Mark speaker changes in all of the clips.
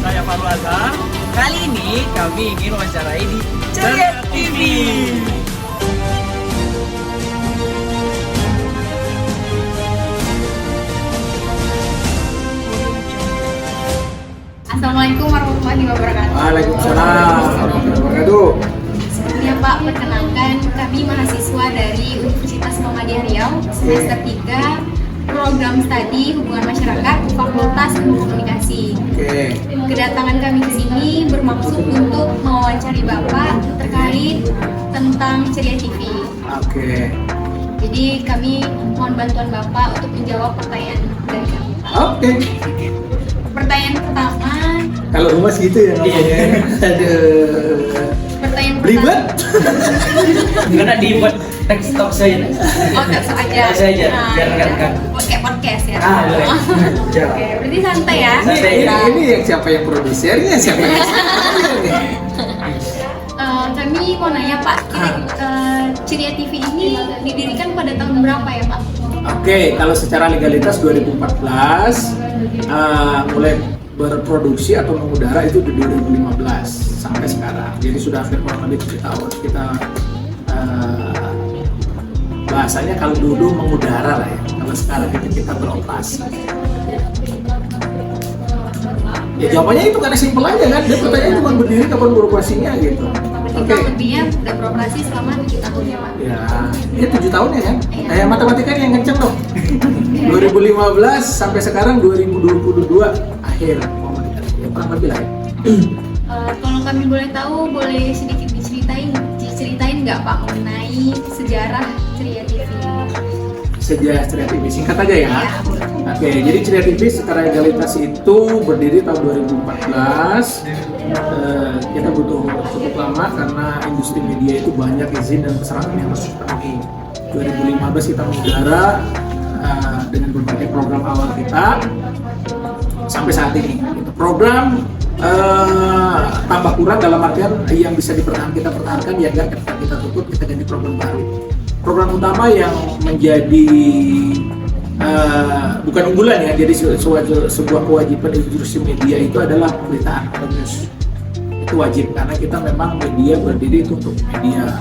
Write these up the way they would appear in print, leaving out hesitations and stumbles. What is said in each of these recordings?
Speaker 1: Saya Farul Azhar. Kali ini kami ingin wawancarai di Ceria TV.
Speaker 2: Assalamualaikum warahmatullahi wabarakatuh.
Speaker 3: Waalaikumsalam warahmatullahi wabarakatuh.
Speaker 2: Ya Pak, perkenalkan kami mahasiswa dari Universitas Muhammadiyah Riau semester 3 program studi hubungan masyarakat Fakultas Ilmu Komunikasi. Kedatangan kami ke sini bermaksud untuk mewawancari Bapak terkait tentang Ceria TV. Jadi kami mohon bantuan Bapak untuk menjawab pertanyaan dari kami. Pertanyaan pertama.
Speaker 3: Kalau rumah gitu ya namanya.
Speaker 2: Pertanyaan
Speaker 3: Belibet?
Speaker 1: Karena dibuat teks talk saya.
Speaker 2: Langsung aja.
Speaker 1: Langsung aja, biar rekan-rekan.
Speaker 2: Kayak podcast ya.
Speaker 1: Boleh.
Speaker 2: Oke, berarti santai ya.
Speaker 3: Ini yang siapa yang produsernya, siapa yang
Speaker 2: Kami mau nanya Pak, Ceria TV ini didirikan pada tahun berapa ya Pak?
Speaker 3: Kalau secara legalitas 2014 mulai berproduksi atau mengudara itu di 2015 sampai sekarang. Jadi sudah hampir kurang lebih 7 tahun. Kita bahasanya kalau dulu mengudara lah ya. Kalau sekarang kita beroperasi. Ya jawabannya itu karena simpel aja kan. Dia pertanyaan cuma berdiri kapan beroperasinya gitu.
Speaker 2: Kurang lebihnya udah beroperasi selama 7 tahun ya Pak?
Speaker 3: Ya 7 tahun ya kan? Kayak matematikanya yang kenceng dong. 2015 sampai sekarang 2022 akhir ya kurang lebih lah ya.
Speaker 2: Kalau kami boleh tahu, boleh sedikit diceritain nggak Pak mengenai sejarah Ceria TV?
Speaker 3: Sejarah Ceria TV, singkat aja ya. Jadi Ceria TV secara legalitas itu berdiri tahun 2014. Kita butuh cukup lama karena industri media itu banyak izin dan persyaratan yang harus dipenuhi. 2015 kita mengudara dengan berbagai program awal kita sampai saat ini. Program tambah kurang dalam artian yang bisa kita pertahankan ya enggak kita tutup, kita ganti program baru. Program utama yang menjadi bukan unggulan ya, jadi sebuah kewajiban industri media itu adalah pemberitaan atau news. Itu wajib karena kita memang media berdiri itu untuk media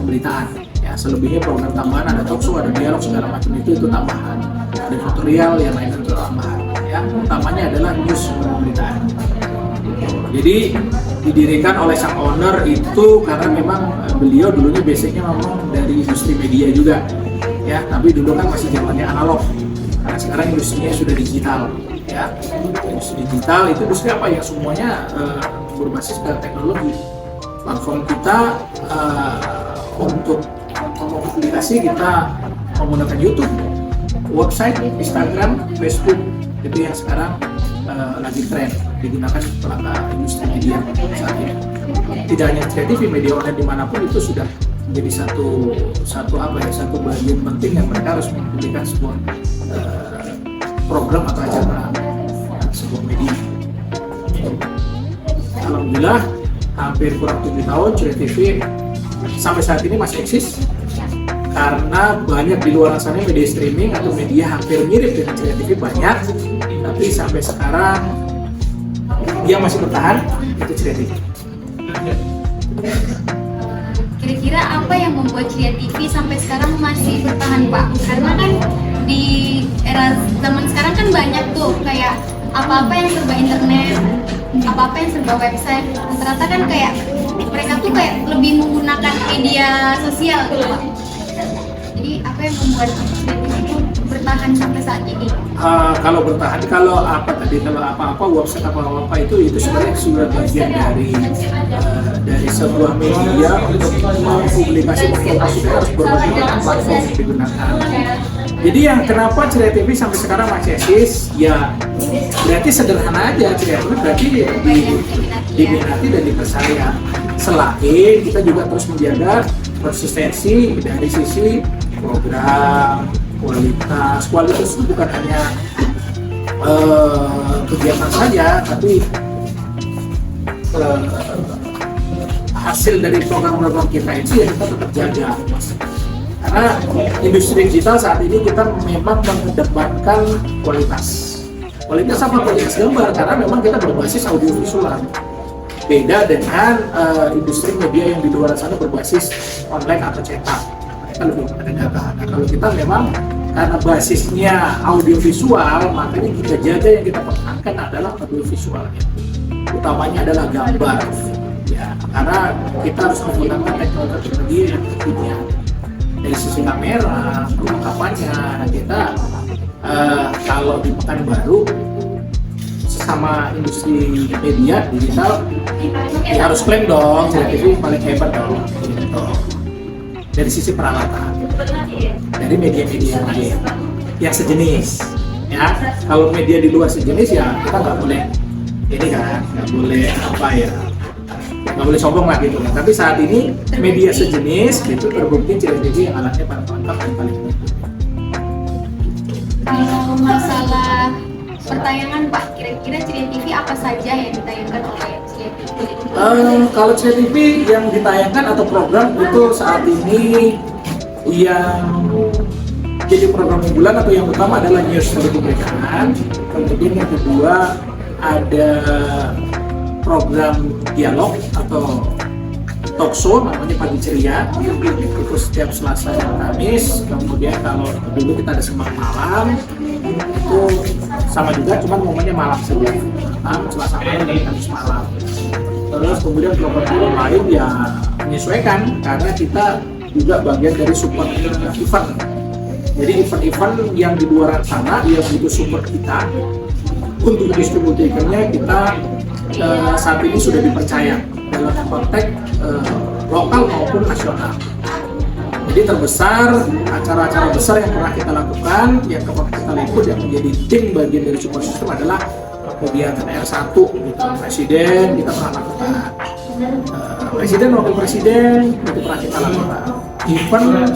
Speaker 3: pemberitaan. Ya, selebihnya program tambahan ada talk show, ada dialog segala macam itu tambahan. Ada tutorial yang lain itu tambahan. Ya, utamanya adalah news pemberitaan. Jadi didirikan oleh sang owner itu karena memang beliau dulunya basicnya memang dari industri media juga. Ya, tapi dulu kan masih zamannya analog. Karena sekarang industrinya sudah digital. Ya, industri digital itu industri apa ya semuanya berbasis ke teknologi. Platform kita untuk komunikasi kita menggunakan YouTube, website, Instagram, Facebook itu yang sekarang lagi tren digunakan pelaku industri media saat ini. Tidak hanya Ceria TV, media online dimanapun itu sudah menjadi satu bagian penting yang mereka harus mempublikasikan sebuah program atau acara sebuah media. Alhamdulillah hampir kurang 7 tahun Ceria TV sampai saat ini masih eksis karena banyak di luar sana media streaming atau media hampir mirip dengan Ceria TV banyak, tapi sampai sekarang yang masih bertahan itu Ceria TV.
Speaker 2: Kira-kira apa yang membuat Ceria TV sampai sekarang masih bertahan Pak? Karena kan di era zaman sekarang kan banyak tuh kayak apa-apa yang serba internet, apa-apa yang serba website. Ternyata kan kayak mereka tuh kayak lebih menggunakan media sosial gitu Pak. Jadi apa yang membuat Ceria TV itu bertahan sampai saat ini?
Speaker 3: Kalau bertahan, kalau apa-apa website apa itu sebenarnya sudah bagian dari sebuah media untuk mempublikasi informasi harus berbagai platform yang digunakan. Jadi yang kenapa Ceria TV sampai sekarang masih eksis, ya berarti sederhana aja, Ceria TV berarti diminati dan dipercaya. Selain kita juga terus menjaga konsistensi dari sisi program, kualitas itu bukan hanya kegiatan saja, tapi hasil dari program-program kita itu ya kita tetap jaga. Karena industri digital saat ini kita memang mengedepankan kualitas. Kualitas apa? Kualitas gambar, karena memang kita berbasis audiovisual. Beda dengan industri media yang di luar sana berbasis online atau cetak. Mereka lebih pada data. Nah, kalau kita memang karena basisnya audiovisual, makanya kita jaga yang kita pertahankan adalah audiovisualnya. Utamanya adalah gambar. Ya, karena kita harus menggunakan teknologi yang kekinian. Dari sisi kamera, perlengkapannya, kita kalau di Pekanbaru sesama industri media digital ya harus klaim dong, CCTV paling hebat dong gitu. Dari sisi peralatan dari media-media lain yang sejenis ya, kalau media di luar sejenis ya kita nggak boleh ini kan, nggak boleh apa ya, nggak boleh sombong lah gitu kan. Tapi saat ini media sejenis itu terbukti CCTV yang alatnya paling lengkap dan paling mumpuni.
Speaker 2: Kalau masalah pertayangan Pak, kira-kira CCTV apa saja yang ditayangkan oleh CCTV?
Speaker 3: Kalau CCTV yang ditayangkan atau program itu saat ini yang jadi program unggulan atau yang utama adalah news dari pemberitaan. Kemudian yang kedua ada program dialog atau talk show namanya Pagi Ceria, itu setiap Selasa dan Kamis. Kemudian kalau dulu kita ada Semangat Malam, itu sama juga, cuman momennya malam saja, Selasa malam dan Kamis malam. Terus kemudian program lain ya menyesuaikan karena kita juga bagian dari support event. Jadi event-event yang di luar sana yang butuh support kita untuk distribusikannya, kita saat ini sudah dipercaya dalam konteks lokal maupun nasional. Jadi terbesar, acara-acara besar yang pernah kita lakukan, yang kemarin kita liput, yang menjadi tim bagian dari support system adalah kegiatan R1 gitu. Presiden kita pernah lakukan, presiden, wakil presiden itu pernah kita lakukan. Event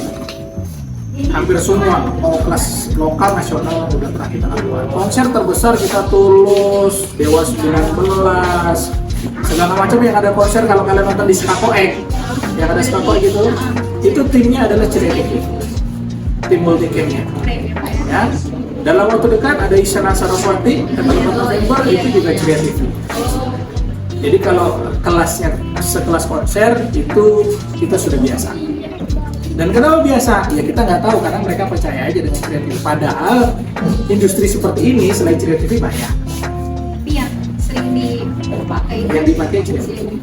Speaker 3: hampir semua, mau kelas lokal nasional udah pernah kita lakukan. Konser terbesar kita Tulus, Dewa 19, segala macam yang ada konser. Kalau kalian nonton di Skakoek, yang ada Skakoek gitu, itu timnya adalah CCTV, tim multicamnya. Ya, dalam waktu dekat ada Isyana Saraswati, tanggal 4 November itu juga CCTV. Jadi kalau kelasnya sekelas konser itu kita sudah biasa. Dan kenapa biasa? Ya kita nggak tahu karena mereka percaya aja dengan CCTV. Padahal industri seperti ini selain CCTV banyak.
Speaker 2: Yang sering dipakai.
Speaker 3: Yang dipakai CCTV.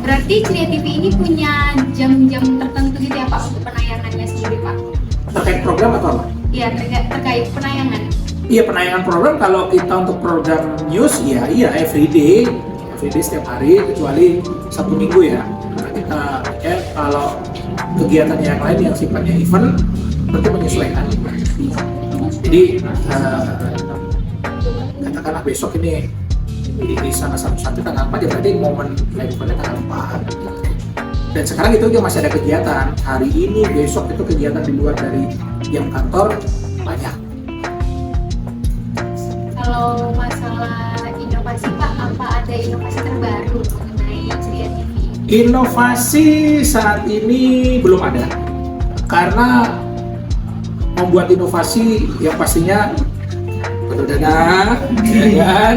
Speaker 2: Berarti CCTV ini punya jam-jam tertentu gitu ya Pak untuk penayangannya sendiri Pak?
Speaker 3: Terkait program atau apa?
Speaker 2: Iya, terkait penayangan.
Speaker 3: Iya, penayangan program kalau kita untuk program news ya iya everyday setiap hari kecuali Sabtu Minggu ya. Karena kita ya kalau kegiatan yang lain yang sifatnya event tentu menyesuaikan. Jadi katakanlah besok ini di sana satu tanggal 4 ya berarti momen live eventnya tanggal 4. Dan sekarang itu juga masih ada kegiatan hari ini, besok itu kegiatan di luar dari jam kantor banyak.
Speaker 2: Kalau masalah inovasi Pak, apa ada inovasi terbaru mengenai CCTV?
Speaker 3: Inovasi saat ini belum ada karena membuat inovasi yang pastinya berdana kan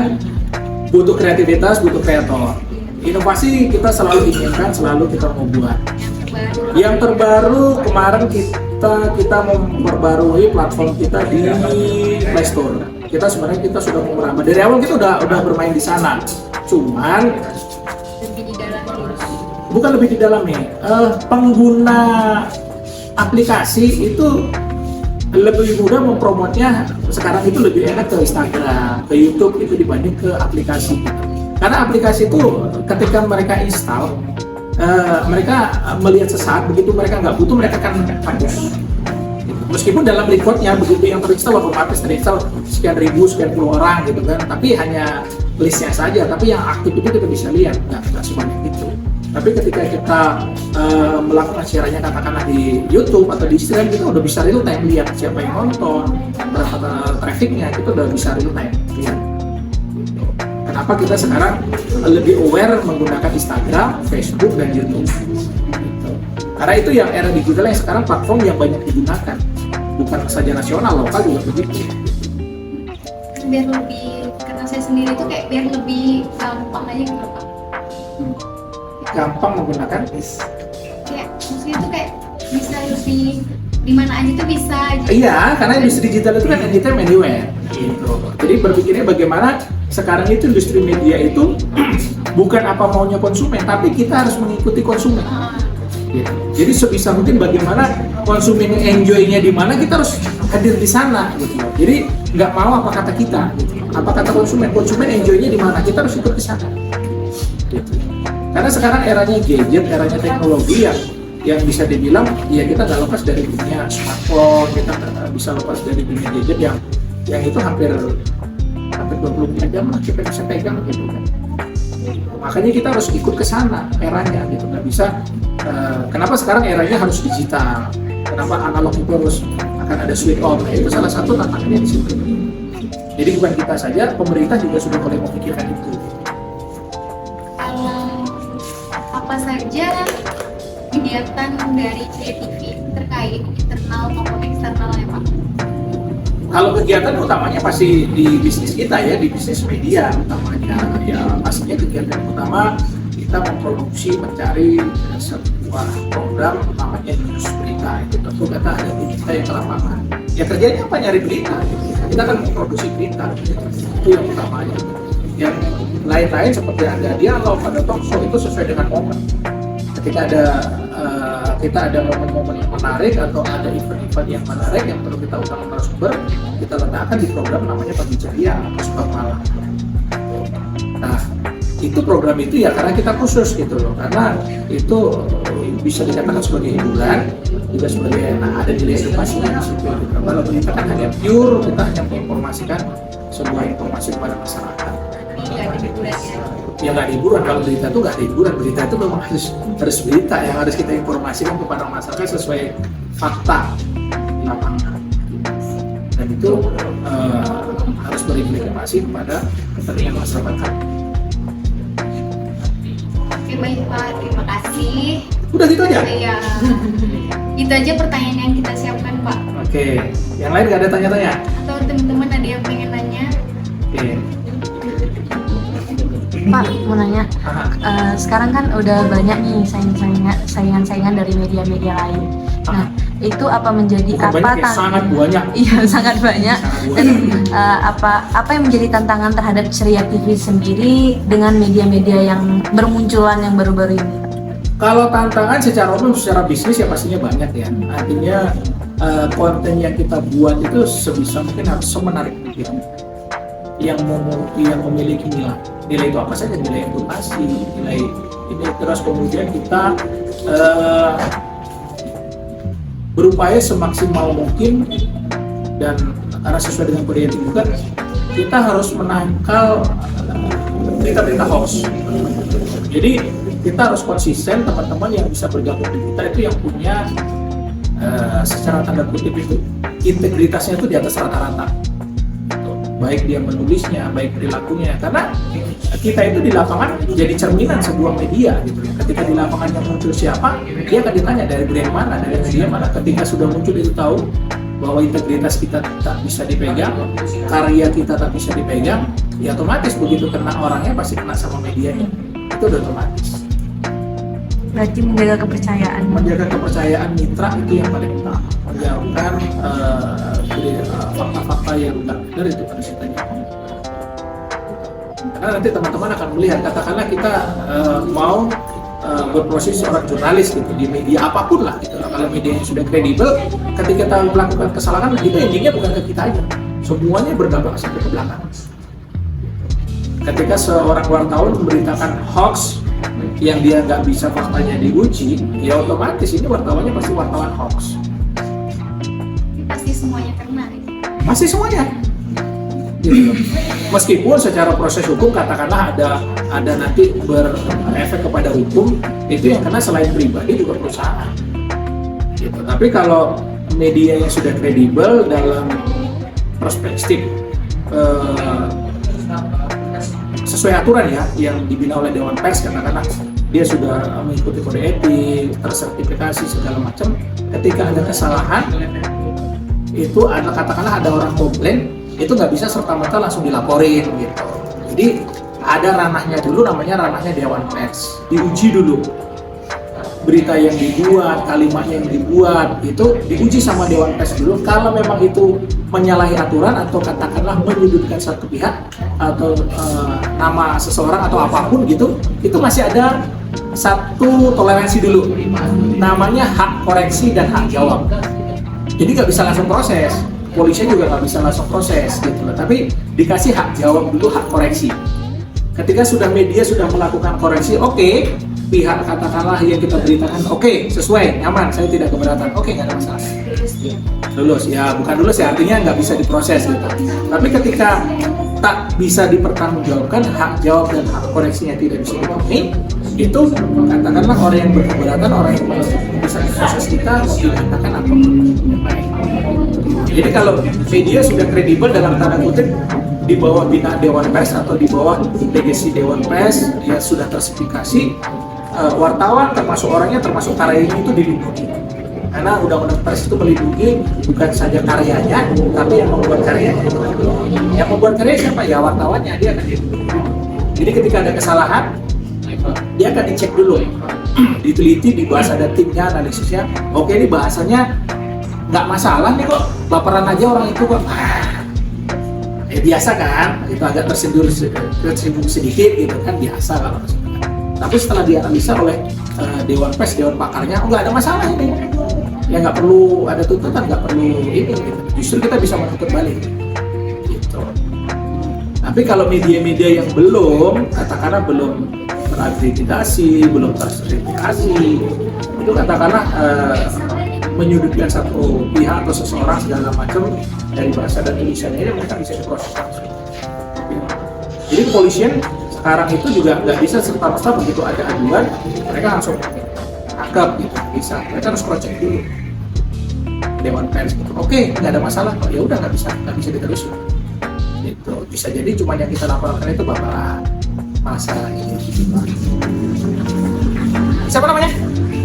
Speaker 3: butuh kreativitas, butuh kreator. Inovasi kita selalu inginkan, selalu kita mau buat. Yang terbaru kemarin kita memperbarui platform kita di Play Store. Kita sebenarnya sudah mau merambah dari awal, kita udah bermain di sana. Cuman bukan lebih di dalam nih, pengguna aplikasi itu lebih mudah mempromotnya sekarang itu lebih enak ke Instagram, ke YouTube itu dibanding ke aplikasi. Karena aplikasi itu ketika mereka install, mereka melihat sesaat, begitu mereka nggak butuh mereka akan hapus. Meskipun dalam recordnya begitu yang terinstall otomatis terinstall sekian ribu, sekian puluh orang gitu kan, tapi hanya listnya saja. Tapi yang aktif itu kita bisa lihat, nggak sebanyak itu. Tapi ketika kita melakukan siarannya katakanlah di YouTube atau di Instagram, kita udah bisa real time lihat siapa yang nonton, berapa trafficnya, kita udah bisa real time lihat. Kenapa kita sekarang lebih aware menggunakan Instagram, Facebook, dan YouTube? Karena itu yang era digital yang sekarang platform yang banyak digunakan, bukan saja nasional, lokal juga begitu.
Speaker 2: biar lebih, karena saya sendiri tuh kayak biar lebih gampang aja gitu Pak.
Speaker 3: Gampang menggunakan
Speaker 2: Kayak maksudnya tuh kayak bisa lebih di mana aja tuh bisa aja.
Speaker 3: Iya, karena industri digital itu kan anytime anywhere gitu. Jadi berpikirnya bagaimana sekarang itu industri media itu bukan apa maunya konsumen, tapi kita harus mengikuti konsumen. Gitu. Jadi sebisa mungkin bagaimana konsumen enjoy-nya di mana, kita harus hadir di sana gitu. Jadi nggak mau apa kata kita, gitu. Apa kata konsumen enjoy-nya di mana, kita harus ikut ke sana. Gitu. Karena sekarang eranya gadget, eranya teknologi yang bisa dibilang ya kita nggak lepas dari dunia smartphone, kita nggak bisa lepas dari dunia gadget yang itu hampir 24 jam lah kita bisa pegang gitu kan. Makanya kita harus ikut ke sana eranya gitu, nggak bisa. Kenapa sekarang eranya harus digital? Kenapa analog itu harus akan ada switch on? Nah, itu salah satu tantangannya di situ. Jadi bukan kita saja, pemerintah juga sudah mulai memikirkan itu.
Speaker 2: Apa saja kegiatan dari CTV terkait internal maupun eksternalnya Pak?
Speaker 3: Kalau kegiatan utamanya pasti di bisnis kita ya, di bisnis media utamanya ya, pastinya kegiatan utama kita memproduksi, mencari sebuah program namanya news berita. Itu tentu kita ada tim kita yang ke lapangan. Ya kerjanya apa? Nyari berita. Kita kan memproduksi berita. Itu yang utamanya. Yang lain-lain seperti ada dialog, ada talk show, itu sesuai dengan momen. Ketika kita ada momen-momen yang menarik atau ada event-event yang menarik yang perlu kita undang narasumber, kita letakkan di program namanya Pagi Ceria atau Sebab Malam. Nah, itu program itu ya karena kita khusus gitu loh, karena itu bisa dikatakan sebagai hiburan, juga sebagai ada nilai edukasinya di situ. Kalau kita kan hanya pure, kita hanya menginformasikan sebuah informasi kepada masyarakat. Ya nggak hiburan, kalau berita itu nggak ada hiburan, berita itu memang harus berita yang harus kita informasikan kepada masyarakat sesuai fakta di lapangan, dan itu harus berimplikasi kepada kepentingan masyarakat.
Speaker 2: Oke baik Pak, terima kasih.
Speaker 3: Udah gitu aja?
Speaker 2: Iya. Itu aja pertanyaan yang kita siapkan Pak.
Speaker 3: Oke, yang lain nggak ada tanya-tanya?
Speaker 2: Atau teman-teman ada yang pengen nanya?
Speaker 3: Oke.
Speaker 4: Pak, mau nanya, sekarang kan udah banyak nih saingan-saingan dari media-media lain. Nah, itu apa menjadi
Speaker 3: Bukan
Speaker 4: apa?
Speaker 3: banyak ya, sangat banyak.
Speaker 4: Iya, sangat banyak.
Speaker 3: Sangat
Speaker 4: Dan
Speaker 3: banyak.
Speaker 4: apa yang menjadi tantangan terhadap Ceria TV sendiri dengan media-media yang bermunculan yang baru-baru ini?
Speaker 3: Kalau tantangan secara umum, secara bisnis ya pastinya banyak ya. Artinya konten yang kita buat itu sebisa mungkin harus semenarik mungkin. Yang memiliki nilai itu apa saja, nilai edukasi, nilai ini, terus kemudian kita berupaya semaksimal mungkin, dan karena sesuai dengan kode etik juga kita harus menangkal berita-berita hoax. Jadi kita harus konsisten, teman-teman yang bisa bergabung di kita itu yang punya secara tanda kutip itu integritasnya itu di atas rata-rata, baik dia menulisnya, baik perilakunya, karena kita itu di lapangan jadi cerminan sebuah media gitu. Ketika di lapangan yang muncul siapa, dia akan ditanya dari brand mana, dari media mana. Ketika sudah muncul itu tahu bahwa integritas kita tak bisa dipegang, karya kita tak bisa dipegang, ya otomatis begitu kena orangnya pasti kena sama medianya. Itu udah otomatis.
Speaker 4: Berarti menjaga kepercayaan.
Speaker 3: Menjaga kepercayaan mitra itu yang paling utama. Menjauhkan fakta-fakta yang tidak benar itu harus kita jauh. Karena nanti teman-teman akan melihat, katakanlah kita mau berproses seorang jurnalis gitu di media apapun lah gitu. Kalau medianya sudah kredibel, ketika kita melakukan kesalahan itu endingnya bukan ke kita aja, semuanya berdampak sampai ke belakang. Ketika seorang wartawan memberitakan hoax yang dia nggak bisa faktanya diuji, ya otomatis ini wartawannya pasti wartawan hoax.
Speaker 2: Pasti semuanya kena.
Speaker 3: Masih semuanya. Gitu. Meskipun secara proses hukum katakanlah ada nanti berefek kepada hukum, itu yang kena selain pribadi juga perusahaan. Gitu. Tapi kalau media yang sudah kredibel dalam perspektif sesuai aturan ya yang dibina oleh Dewan Pers, katakanlah dia sudah mengikuti kode etik, tersertifikasi segala macam, ketika ada kesalahan itu ada katakanlah ada orang komplain, itu nggak bisa serta-merta langsung dilaporin gitu. Jadi ada ranahnya dulu, namanya ranahnya Dewan Pers. Diuji dulu berita yang dibuat, kalimat yang dibuat itu diuji sama Dewan Pers dulu. Kalau memang itu menyalahi aturan atau katakanlah menyudutkan satu pihak atau nama seseorang atau apapun gitu, itu masih ada satu toleransi dulu, namanya hak koreksi dan hak jawab. Jadi nggak bisa langsung proses, polisi juga nggak bisa langsung proses gitu loh. Tapi dikasih hak jawab dulu, hak koreksi. Ketika sudah media sudah melakukan koreksi, oke, pihak katakanlah yang kita beritakan, oke, sesuai, nyaman, saya tidak keberatan, oke, nggak ada masalah. Lulus ya, bukan lulus ya, artinya nggak bisa diproses gitu. Tapi ketika tak bisa dipertanggungjawabkan, hak jawab dan hak koreksinya tidak bisa dipenuhi, itu katakanlah orang yang berkeberatan, orang yang bisa diproses kita dikatakan apa? Jadi kalau media sudah kredibel dalam tanda kutip di bawah bina Dewan Pers atau di bawah legasi Dewan Pers, dia sudah tersertifikasi, wartawan termasuk orangnya, termasuk karyanya itu dilindungi. Karena undang-undang pers itu melindungi bukan saja karyanya, tapi yang membuat karyanya. Yang membuat karya siapa? Ya wartawannya, dia akan dilindungi. Jadi ketika ada kesalahan, dia akan dicek dulu, diteliti, dibahas, ada timnya, analisisnya. Oke, ini bahasanya nggak masalah nih kok, laporan aja orang itu kok. Biasa kan, itu agak tersinggung sedikit gitu kan, biasa kalau misalkan. Tapi setelah dianalisa oleh Dewan Pers, Dewan Pakarnya, nggak ada masalah ini. Ya nggak perlu ada tuntutan, nggak perlu ini gitu. Justru kita bisa menuntut balik gitu. Tapi kalau media-media yang belum, katakanlah belum terakreditasi, belum tersertifikasi, itu katakanlah menyudutkan satu pihak atau seseorang segala macam dari bahasa dan tulisannya, ini mereka bisa diproses langsung. Jadi kepolisian sekarang itu juga nggak bisa serta-merta begitu ada aduan mereka langsung tangkap gitu, bisa. Mereka harus cross check dulu Dewan Pers gitu. Oke, nggak ada masalah kok, ya udah nggak bisa diterusin. Itu bisa jadi cuma yang kita laporkan itu bapak masa ini. Siapa namanya?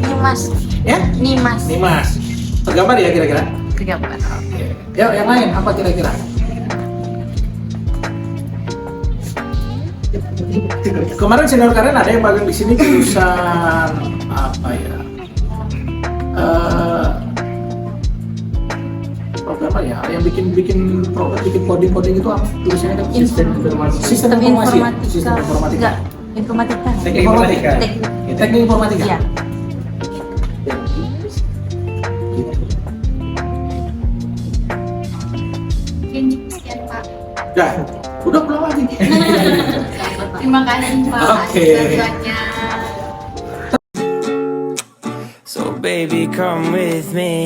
Speaker 4: Nimas.
Speaker 3: Ya?
Speaker 4: Nimas.
Speaker 3: Nimas. Tergambar ya kira-kira?
Speaker 4: Tergambar.
Speaker 3: Oke. Ya, yang lain apa kira-kira? Kemarin senior kalian ada yang magang di sini jurusan apa ya? Programmer ya, yang bikin program, bikin coding itu apa? Tulisannya kan sistem informasi. Sistem informatika.
Speaker 4: Enggak, informatika.
Speaker 3: Teknik informatika. Teknik informatika.
Speaker 4: Iya.
Speaker 2: Mungkin sekian Pak.
Speaker 3: Dah, udah pulang lagi.
Speaker 2: Terima kasih Pak.
Speaker 3: Oke.
Speaker 2: Banyak.
Speaker 5: So baby, come with me.